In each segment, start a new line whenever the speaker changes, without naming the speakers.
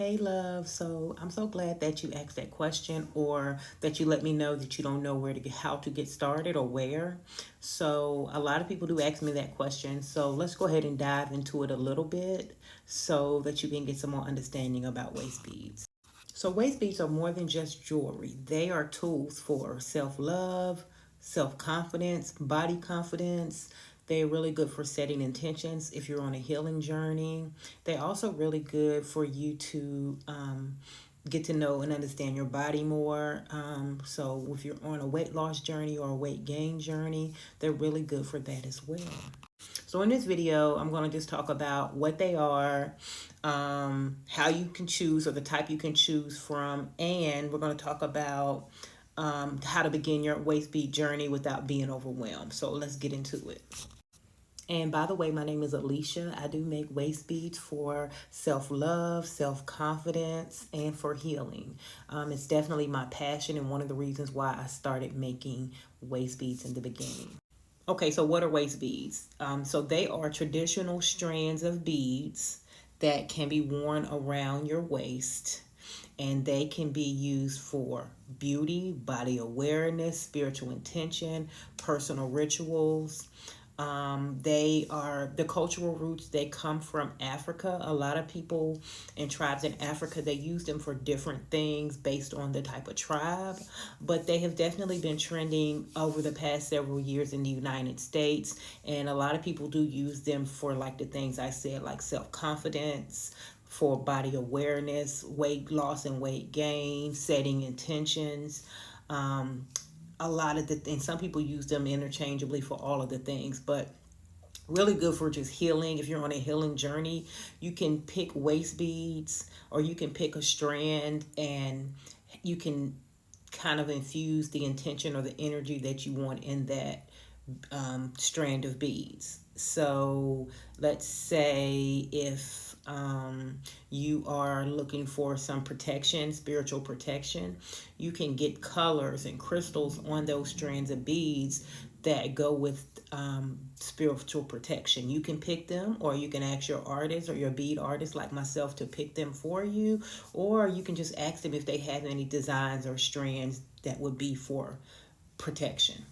Hey love, so I'm so glad that you asked that question or that you let me know that you don't know where to get how to get started or where. So a lot of people do ask me that question. So let's go ahead and dive into it a little bit so that you can get some more understanding about waist beads. So waist beads are more than just jewelry. They are tools for self-love, self-confidence, body confidence. They're really good for setting intentions if you're on a healing journey. They're also really good for you to get to know and understand your body more. So if you're on a weight loss journey or a weight gain journey, they're really good for that as well. So in this video, I'm going to just talk about what they are, how you can choose or the type you can choose from, and we're going to talk about how to begin your waist bead journey without being overwhelmed. So let's get into it. And by the way, my name is Alicia. I do make waist beads for self-love, self-confidence, and for healing. It's definitely my passion and one of the reasons why I started making waist beads in the beginning. Okay, so what are waist beads? So they are traditional strands of beads that can be worn around your waist, and they can be used for beauty, body awareness, spiritual intention, personal rituals. They are the cultural roots. They come from Africa. A lot of people and tribes in Africa, they use them for different things based on the type of tribe, but they have definitely been trending over the past several years in the United States. And a lot of people do use them for like the things I said, like self-confidence, for body awareness, weight loss and weight gain, setting intentions. Um, a lot of the things, some people use them interchangeably for all of the things, but really good for just healing. If you're on a healing journey, you can pick waist beads or you can pick a strand and you can kind of infuse the intention or the energy that you want in that strand of beads. So let's say if you are looking for some protection, spiritual protection, you can get colors and crystals on those strands of beads that go with spiritual protection. You can pick them, or you can ask your artist or your bead artist like myself to pick them for you, or you can just ask them if they have any designs or strands that would be for protection.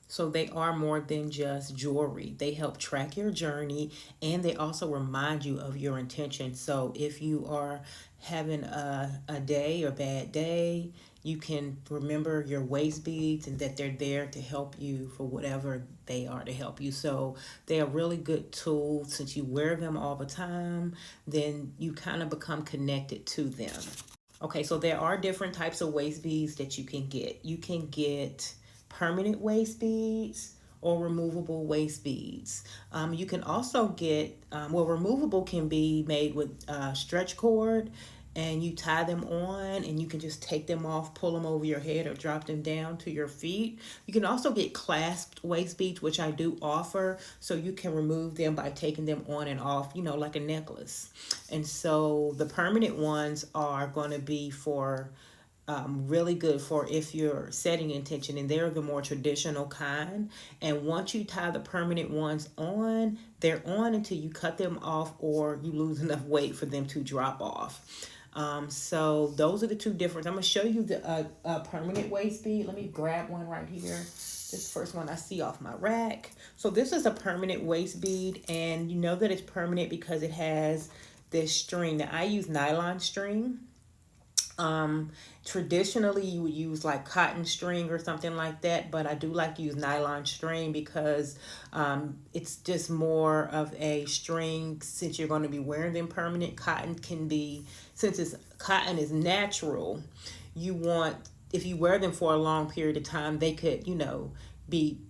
So they are more than just jewelry. They help track your journey and they also remind you of your intention. So if you are having a day or bad day, you can remember your waist beads and that they're there to help you for whatever they are to help you. So they are really good tools. Since you wear them all the time, then you kind of become connected to them. Okay, so there are different types of waist beads that you can get. You can get permanent waist beads or removable waist beads. You can also get, removable can be made with stretch cord and you tie them on and you can just take them off, pull them over your head or drop them down to your feet. You can also get clasped waist beads, which I do offer, so you can remove them by taking them on and off, like a necklace. And so the permanent ones are going to be for really good for if you're setting intention, and they're the more traditional kind. And once you tie the permanent ones on, they're on until you cut them off or you lose enough weight for them to drop off. So those are the two differences. I'm going to show you the permanent waist bead. Let me grab one right here. This first one I see off my rack. So this is a permanent waist bead, and you know that it's permanent because it has this string. Now I use nylon string. Traditionally you would use like cotton string or something like that, but I do like to use nylon string because it's just more of a string. Since you're going to be wearing them permanent, cotton can be, since it's cotton is natural, you want, if you wear them for a long period of time, they could, be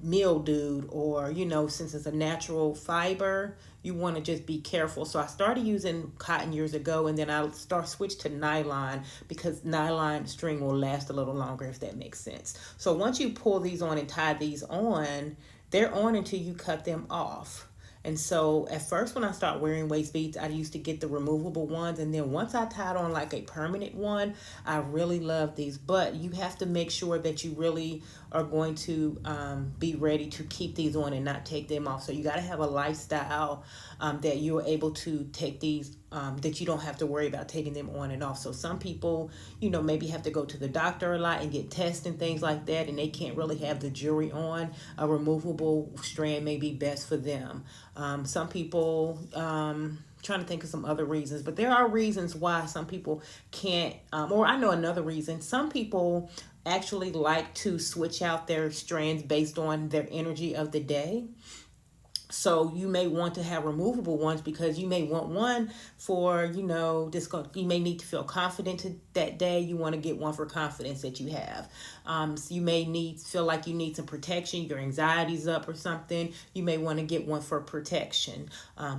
mildewed, or since it's a natural fiber, you want to just be careful. So I started using cotton years ago, and then I switched to nylon because nylon string will last a little longer, if that makes sense. So once you pull these on and tie these on, they're on until you cut them off. And so at first when I started wearing waist beads, I used to get the removable ones. And then once I tied on like a permanent one, I really love these. But you have to make sure that you really are going to be ready to keep these on and not take them off. So you got to have a lifestyle that you're able to take these, that you don't have to worry about taking them on and off. So some people, you know, maybe have to go to the doctor a lot and get tests and things like that, and they can't really have the jewelry on. A removable strand may be best for them. Some people, trying to think of some other reasons, but there are reasons why some people can't, or I know another reason. Some people actually like to switch out their strands based on their energy of the day. So you may want to have removable ones because you may want one for, you know, you may need to feel confident that day. You want to get one for confidence that you have. So you may feel like you need some protection. Your anxiety's up or something. You may want to get one for protection.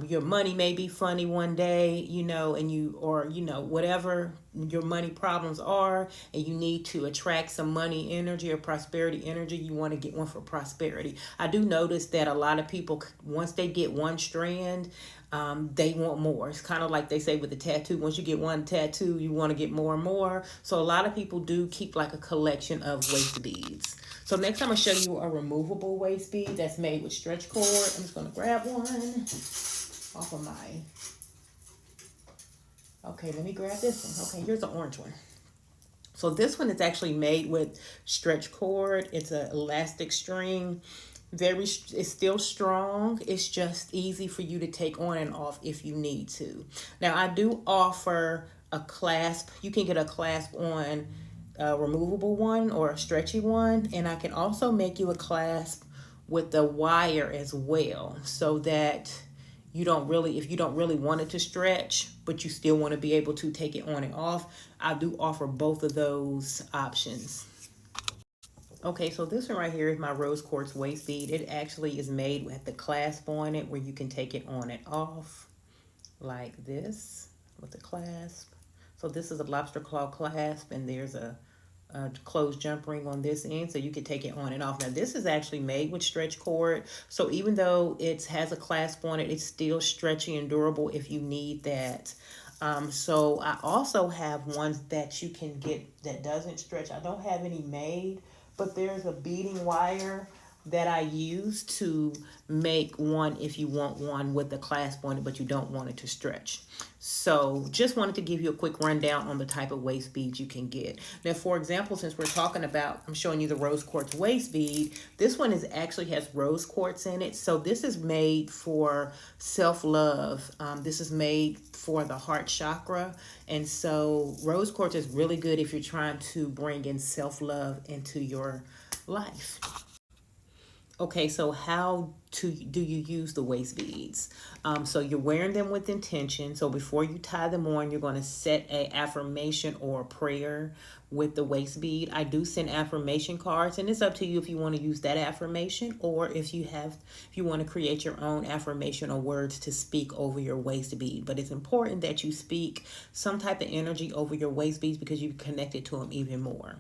Your money may be funny one day, you know, or whatever your money problems are, and you need to attract some money energy or prosperity energy, you want to get one for prosperity. I do notice that a lot of people, once they get one strand, they want more. It's kind of like they say with the tattoo. Once you get one tattoo, you want to get more and more. So a lot of people do keep like a collection of waist beads. So next I'm going to show you a removable waist bead that's made with stretch cord. I'm just going to grab one off of my... Okay, let me grab this one. Okay, here's the orange one. So this one is actually made with stretch cord. It's an elastic string. It's still strong. It's just easy for you to take on and off if you need to. Now I do offer a clasp. You can get a clasp on a removable one or a stretchy one, and I can also make you a clasp with the wire as well, so that if you don't really want it to stretch, but you still want to be able to take it on and off, I do offer both of those options. Okay, so this one right here is my rose quartz waist bead. It actually is made with the clasp on it where you can take it on and off like this with the clasp. So this is a lobster claw clasp, and there's a closed jump ring on this end, so you can take it on and off. Now this is actually made with stretch cord, so even though it has a clasp on it, it's still stretchy and durable if you need that. So I also have ones that you can get that doesn't stretch. I don't have any made, but there's a beading wire that I use to make one if you want one with the clasp on it, but you don't want it to stretch. So just wanted to give you a quick rundown on the type of waist beads you can get. Now, for example, since we're talking about, I'm showing you the rose quartz waist bead. This one actually has rose quartz in it. So this is made for self-love. This is made for the heart chakra. And so rose quartz is really good if you're trying to bring in self-love into your life. Okay, so how do you use the waist beads? So you're wearing them with intention. So before you tie them on, you're going to set an affirmation or a prayer with the waist bead. I do send affirmation cards, and it's up to you if you want to use that affirmation, or if you want to create your own affirmation or words to speak over your waist bead. But it's important that you speak some type of energy over your waist beads because you're connected to them even more.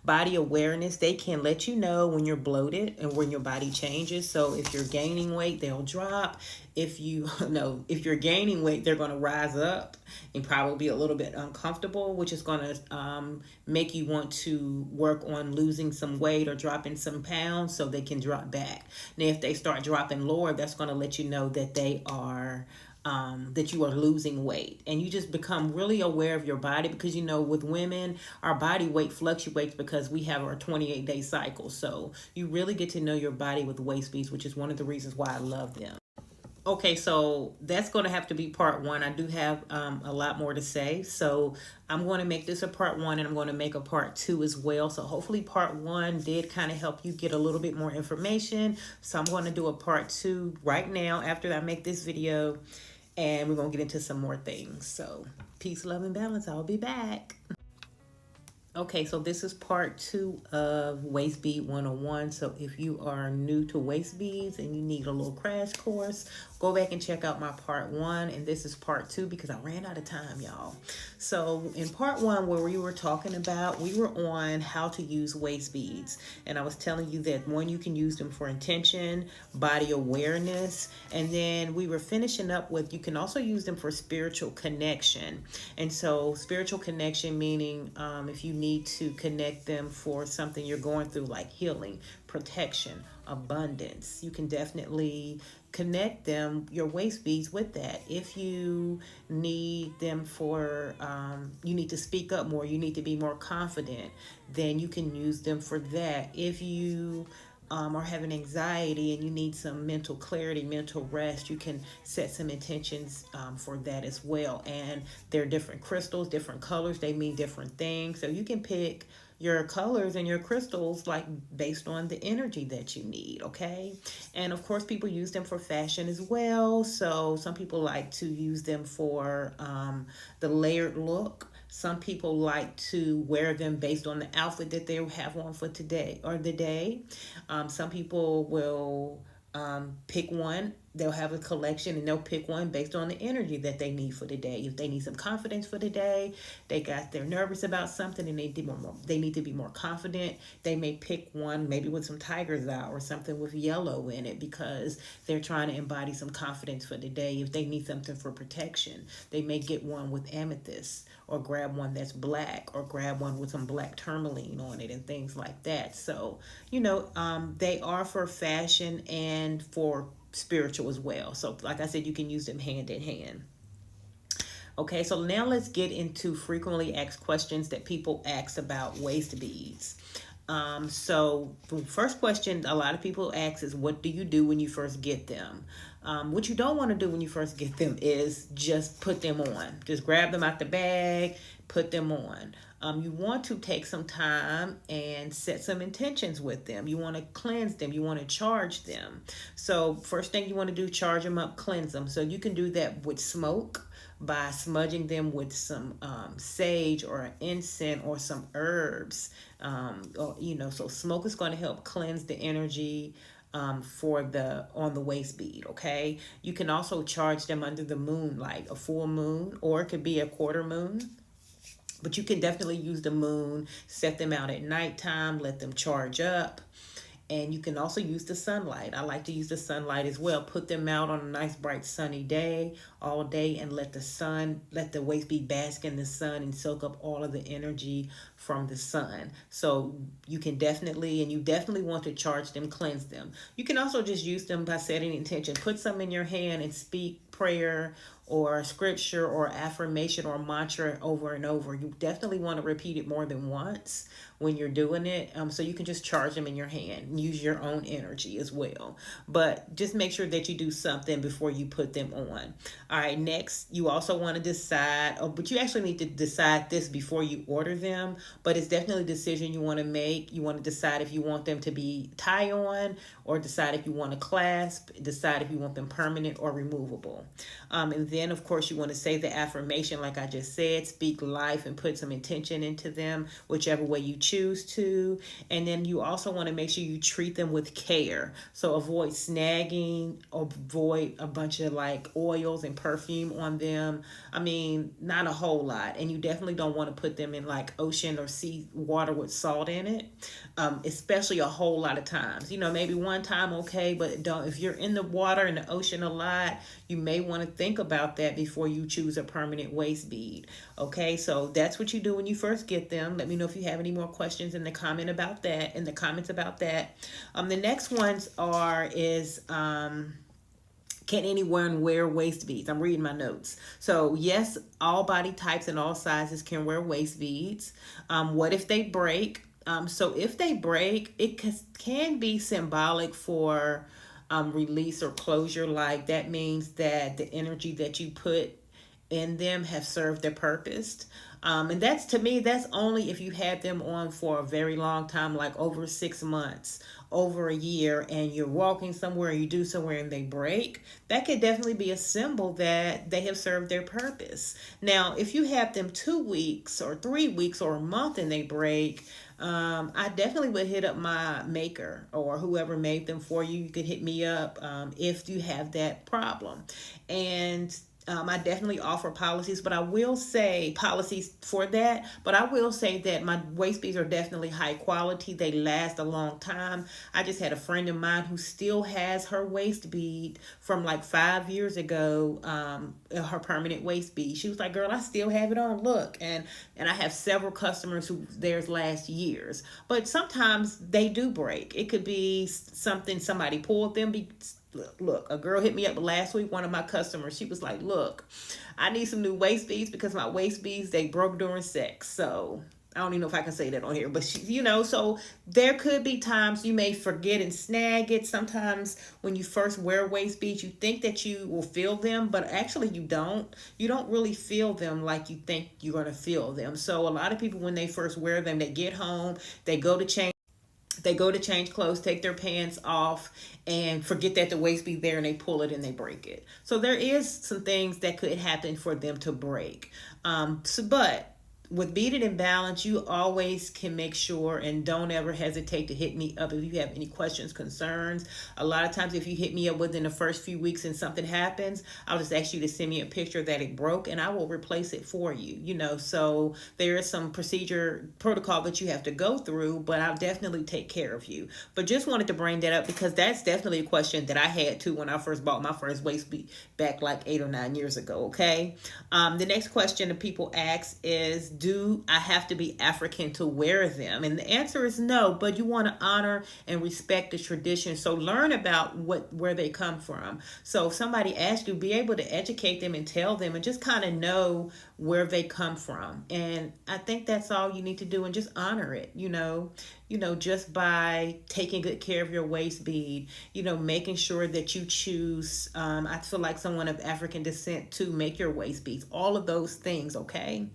Body awareness, they can let you know when you're bloated and when your body changes. So if you're gaining weight, they'll drop. If you're gaining weight, they're going to rise up and probably be a little bit uncomfortable, which is going to make you want to work on losing some weight or dropping some pounds so they can drop back. Now, if they start dropping lower, that's going to let you know that they are that you are losing weight. And you just become really aware of your body, because with women, our body weight fluctuates because we have our 28-day cycle. So you really get to know your body with waist beads, which is one of the reasons why I love them. Okay, so that's going to have to be part one. I do have a lot more to say. So I'm going to make this a part one, and I'm going to make a part two as well. So hopefully part one did kind of help you get a little bit more information. So I'm going to do a part two right now after I make this video, and we're going to get into some more things. So peace, love, and balance. I'll be back. Okay, so this is part two of Waist Bead 101. So if you are new to waist beads and you need a little crash course go back and check out my part 1, and this is part 2 because I ran out of time, y'all. So in part 1, where we were talking about, we were on how to use waist beads, and I was telling you that one, you can use them for intention, body awareness, and then we were finishing up with you can also use them for spiritual connection. And so spiritual connection meaning if you need to connect them for something you're going through, like healing, protection, abundance, you can definitely connect them, your waist beads, with that. If you need them for you need to speak up more, you need to be more confident, then you can use them for that. If you are having anxiety and you need some mental clarity, mental rest, you can set some intentions for that as well. And there are different crystals, different colors, they mean different things. So you can pick your colors and your crystals like based on the energy that you need. Okay. And of course, people use them for fashion as well. So some people like to use them for the layered look. Some people like to wear them based on the outfit that they have on for today or the day. Some people will pick one. They'll have a collection and they'll pick one based on the energy that they need for the day. If they need some confidence for the day, they're nervous about something and they need to be more confident. They may pick one maybe with some tiger's eye or something with yellow in it because they're trying to embody some confidence for the day. If they need something for protection, they may get one with amethyst, or grab one that's black, or grab one with some black tourmaline on it and things like that. So, they are for fashion and for spiritual as well. So like I said, you can use them hand in hand. Okay, so now let's get into frequently asked questions that people ask about waist beads. So the first question a lot of people ask is, what do you do when you first get them? What you don't want to do when you first get them is just put them on. Just grab them out the bag, put them on. You want to take some time and set some intentions with them. You want to cleanse them. You want to charge them. So first thing you want to do, charge them up, cleanse them. So you can do that with smoke by smudging them with some sage or incense or some herbs. So smoke is going to help cleanse the energy on the waist bead. Okay, you can also charge them under the moonlight, a full moon, or it could be a quarter moon. But you can definitely use the moon, set them out at nighttime, let them charge up. And you can also use the sunlight. I like to use the sunlight as well. Put them out on a nice bright sunny day all day and let the waist bead bask in the sun and soak up all of the energy from the sun. So you definitely want to charge them, cleanse them. You can also just use them by setting intention. Put some in your hand and speak prayer or scripture or affirmation or mantra over and over. You definitely want to repeat it more than once when you're doing it. So you can just charge them in your hand. Use your own energy as well. But just make sure that you do something before you put them on. All right, next, you also want to decide, but you actually need to decide this before you order them. But it's definitely a decision you want to make. You want to decide if you want them to be tie-on, or decide if you want to clasp, decide if you want them permanent or removable. And then, of course, you want to say the affirmation like I just said, speak life and put some intention into them, whichever way you choose to. And then you also want to make sure you treat them with care. So avoid snagging, avoid a bunch of like oils and perfume on them. I mean, not a whole lot. And you definitely don't want to put them in like ocean or sea water with salt in it, especially a whole lot of times. Maybe one time, okay, but don't. If you're in the water in the ocean a lot, you may want to think about that before you choose a permanent waist bead. Okay, so that's what you do when you first get them. Let me know if you have any more questions in the comments about that. The next ones can anyone wear waist beads? I'm reading my notes. So yes, all body types and all sizes can wear waist beads. What if they break? So if they break, it can be symbolic for release or closure. Like that means that the energy that you put in them have served their purpose. And that's, to me, that's only if you had them on for a very long time, like over 6 months, over a year, and you're walking somewhere, you do somewhere and they break. That could definitely be a symbol that they have served their purpose. Now, if you have them 2 weeks or 3 weeks or a month and they break, I definitely would hit up my maker or whoever made them for you. You could hit me up if you have that problem. And I definitely offer policies, but I will say policies for that. But I will say that my waist beads are definitely high quality. They last a long time. I just had a friend of mine who still has her waist bead from like 5 years ago, her permanent waist bead. She was like, "Girl, I still have it on. Look," and I have several customers who theirs last years. But sometimes they do break. It could be something somebody pulled them. Look, a girl hit me up last week, one of my customers. She was like, "Look, I need some new waist beads because my waist beads, they broke during sex." So I don't even know if I can say that on here, but so there could be times you may forget and snag it. Sometimes when you first wear waist beads, you think that you will feel them, but actually you don't. You don't really feel them like you think you're going to feel them. So a lot of people, when they first wear them, they get home, they go to change. They go to change clothes, take their pants off, and forget that the waist be there, and they pull it and they break it. So there is some things that could happen for them to break. But with Beaded and Balance, you always can make sure, and don't ever hesitate to hit me up if you have any questions, concerns. A lot of times if you hit me up within the first few weeks and something happens, I'll just ask you to send me a picture that it broke and I will replace it for you. So there is some procedure protocol that you have to go through, but I'll definitely take care of you. But just wanted to bring that up because that's definitely a question that I had too when I first bought my first waist bead back like 8 or 9 years ago. Okay. The next question that people ask is, do I have to be African to wear them? And the answer is no, but you want to honor and respect the tradition. So learn about where they come from. So if somebody asks you, be able to educate them and tell them and just kind of know where they come from. And I think that's all you need to do, and just honor it, just by taking good care of your waist bead, making sure that you choose, I feel like someone of African descent to make your waist beads, all of those things. Okay.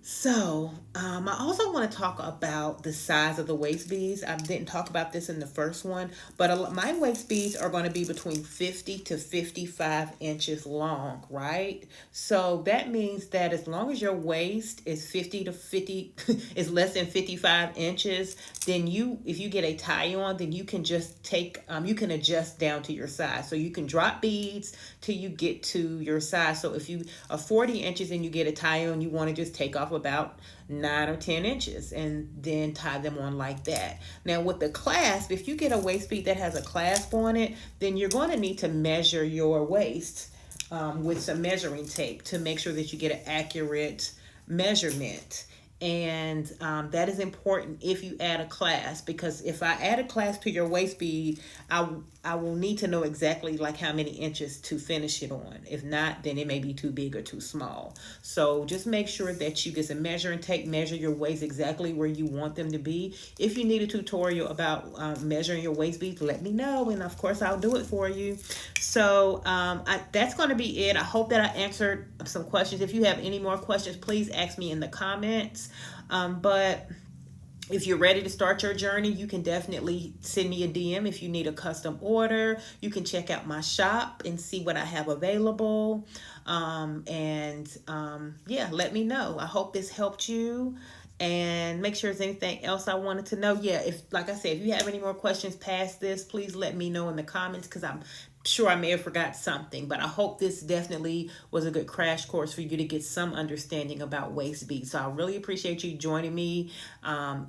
So, I also want to talk about the size of the waist beads. I didn't talk about this in the first one, but my waist beads are going to be between 50 to 55 inches long, right? So that means that as long as your waist is 50 to 50 is less than 55 inches, then if you get a tie on, then you can just you can adjust down to your size. So you can drop beads till you get to your size. So if you are 40 inches and you get a tie on, you want to just take off about 9 or 10 inches and then tie them on like that. Now with the clasp, if you get a waist bead that has a clasp on it, then you're going to need to measure your waist with some measuring tape to make sure that you get an accurate measurement. And that is important if you add a clasp, because if I add a clasp to your waist bead, I will need to know exactly like how many inches to finish it on. If not, then it may be too big or too small. So just make sure that you get some measuring tape, measure your waist exactly where you want them to be. If you need a tutorial about measuring your waist beads, let me know, and of course I'll do it for you. So that's going to be it. I hope that I answered some questions. If you have any more questions, please ask me in the comments. But if you're ready to start your journey, you can definitely send me a DM if you need a custom order. You can check out my shop and see what I have available. Yeah, let me know. I hope this helped you. And make sure there's anything else I wanted to know. Yeah, like I said, if you have any more questions past this, please let me know in the comments, because I'm sure I may have forgot something. But I hope this definitely was a good crash course for you to get some understanding about waist beads. So I really appreciate you joining me.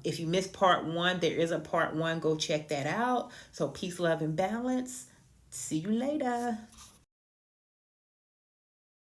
If you missed part 1, there is a part 1. Go check that out. So peace, love, and balance. See you later.